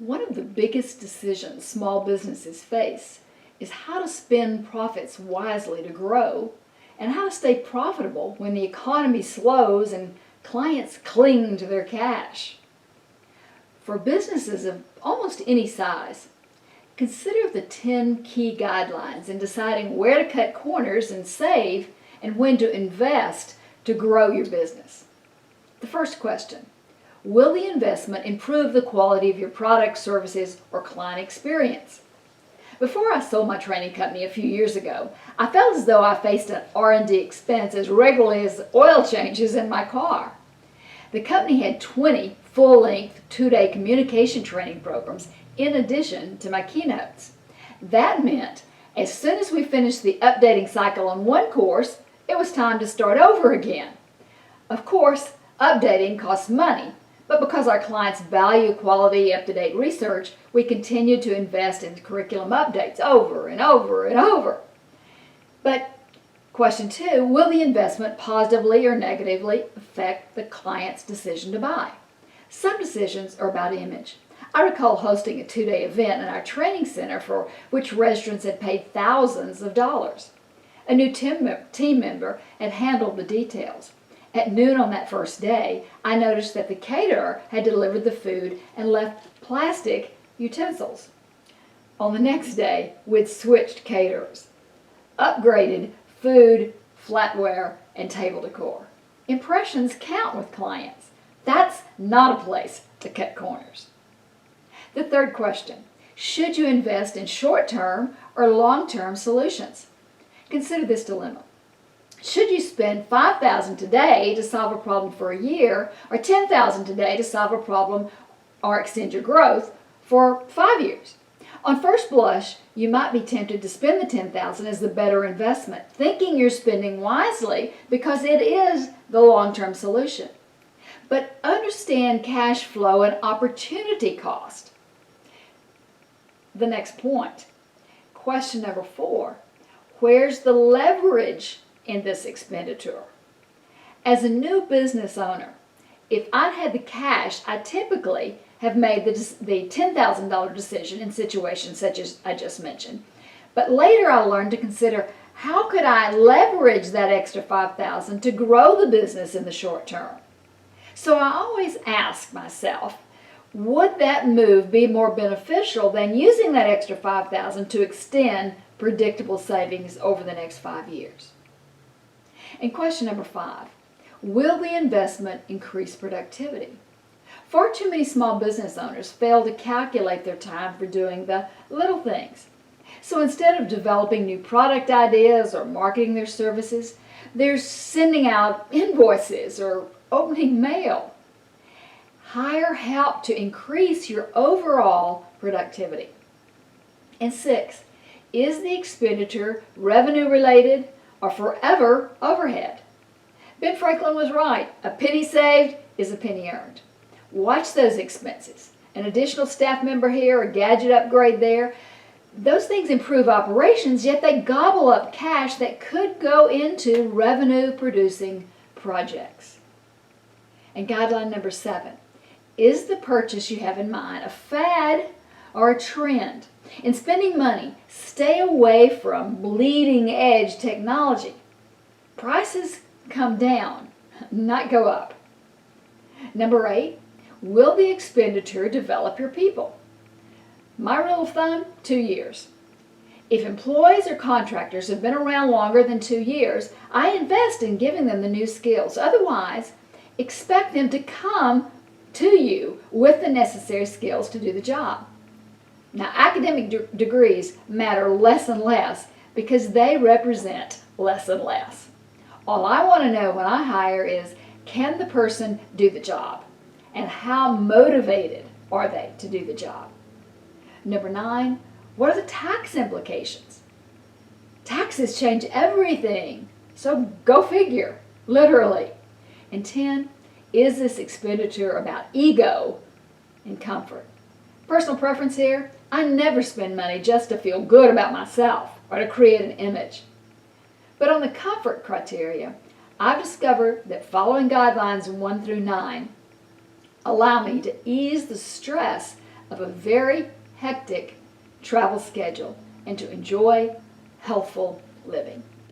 One of the biggest decisions small businesses face is how to spend profits wisely to grow and how to stay profitable when the economy slows and clients cling to their cash. For businesses of almost any size, consider the 10 key guidelines in deciding where to cut corners and save and when to invest to grow your business. The first question: will the investment improve the quality of your product, services, or client experience? Before I sold my training company a few years ago, I felt as though I faced an R&D expense as regularly as oil changes in my car. The company had 20 full-length, 2-day communication training programs in addition to my keynotes. That meant as soon as we finished the updating cycle on one course, it was time to start over again. Of course, updating costs money, but because our clients value quality, up-to-date research, we continue to invest in curriculum updates over and over and over. But question 2, will the investment positively or negatively affect the client's decision to buy? Some decisions are about image. I recall hosting a 2-day event in our training center for which registrants had paid thousands of dollars. A new team member had handled the details. At noon on that first day, I noticed that the caterer had delivered the food and left plastic utensils. On the next day, we'd switched caterers, upgraded food, flatware, and table decor. Impressions count with clients. That's not a place to cut corners. The third question: should you invest in short-term or long-term solutions? Consider this dilemma. Should you spend $5,000 today to solve a problem for a year, or $10,000 today to solve a problem or extend your growth for 5 years? On first blush, you might be tempted to spend the $10,000 as the better investment, thinking you're spending wisely because it is the long-term solution. But understand cash flow and opportunity cost. The next point. Question number 4. Where's the leverage in this expenditure? As a new business owner, if I'd had the cash, I typically have made the $10,000 decision in situations such as I just mentioned. But later I learned to consider, how could I leverage that extra $5,000 to grow the business in the short term? So I always ask myself, would that move be more beneficial than using that extra $5,000 to extend predictable savings over the next 5 years? And question number 5, will the investment increase productivity? Far too many small business owners fail to calculate their time for doing the little things. So instead of developing new product ideas or marketing their services, they're sending out invoices or opening mail. Hire help to increase your overall productivity. And 6, is the expenditure revenue related or forever overhead? Ben Franklin was right. A penny saved is a penny earned. Watch those expenses. An additional staff member here, a gadget upgrade there. Those things improve operations, yet they gobble up cash that could go into revenue-producing projects. And guideline number 7. Is the purchase you have in mind a fad or a trend? In spending money, stay away from bleeding-edge technology. Prices come down, not go up. Number 8, will the expenditure develop your people? My rule of thumb, 2 years. If employees or contractors have been around longer than 2 years, I invest in giving them the new skills. Otherwise, expect them to come to you with the necessary skills to do the job. Now, academic degrees matter less and less because they represent less and less. All I want to know when I hire is, can the person do the job? And how motivated are they to do the job? Number 9, what are the tax implications? Taxes change everything, so go figure, literally. And 10, is this expenditure about ego and comfort? Personal preference here, I never spend money just to feel good about myself or to create an image. But on the comfort criteria, I've discovered that following guidelines 1 through 9 allow me to ease the stress of a very hectic travel schedule and to enjoy healthful living.